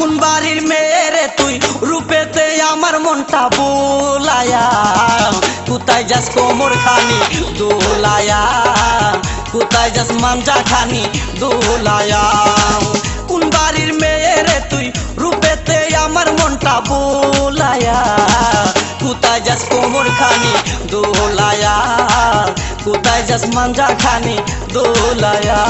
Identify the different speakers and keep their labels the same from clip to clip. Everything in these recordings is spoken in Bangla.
Speaker 1: কোন বাড়ির মেয়ে রে তুই রূপেতে আমার মনটা বুলায়া কোথায় যাস কোমর খানি দোলায়া কোথায় যাস মাঞ্জা খানি দোলায়া কোন বাড়ির মেয়ে রে তুই রূপেতে আমার মনটা বুলায়া কোথায় যাস কোমর খানি দোলায়া কোথায় যাস মাঞ্জা খানি দোলায়া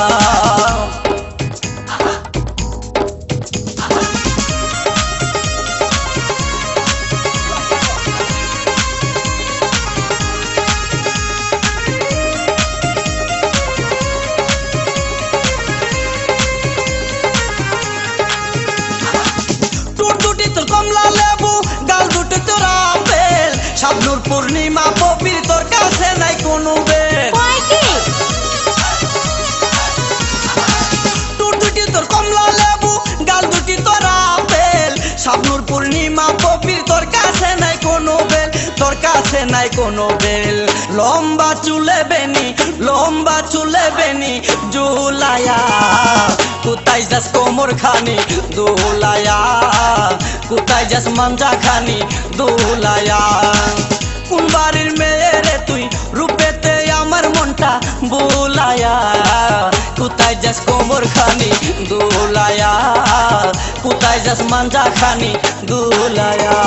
Speaker 1: কমলা লেবু গাল দুটি তোর আপেল শাবনূর পূর্ণিমা পবির তোর কাছে নাই কোনো বেল তোর দুটি তোর কমলা লেবু গাল দুটি তোর আপেল শাবনূর পূর্ণিমা পবির তোর কাছে নাই কোনো বেল তোর কাছে নাই কোনো বেল লম্বা চুলে বেনি জুলায়া কোথায় যাস কোমর খানি দোলায়া কোথায় যাস মাঞ্জা খানি দোলায়া কোন বাড়ির মেয়ে রে তুই রূপেতে আমার মনটা বোলায়া কোথায় যাস কোমর খানি দোলায়া কোথায় যাস মাঞ্জা খানি দোলায়া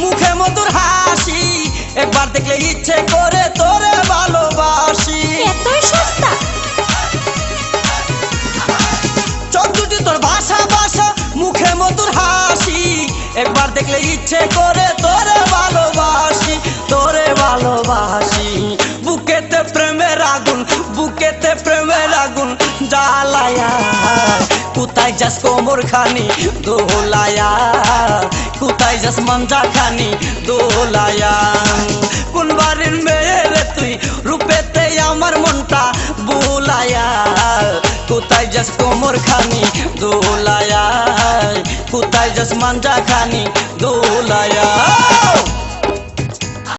Speaker 1: মুখে মধুর হাসি একবার দেখলে ইচ্ছে করে তোরে ভালোবাসি
Speaker 2: এতই সস্তা
Speaker 1: চোখ দুটি তোর ভাষা মুখে মধুর হাসি একবার দেখলে ইচ্ছে করে তোরে ভালোবাসি বুকেতে প্রেমের আগুন জ্বালায়া কোথায় যাস কোমর খানি দোলায়া কোথায় যাস মাঞ্জা খানি দোলায়া কোন বাড়ির মেয়ে রে তুই রূপেতে আমার মনটা বুলায়া কোথায় যাস কোমর খানি দোলায়া কোথায় যাস মাঞ্জা খানি দোলায়া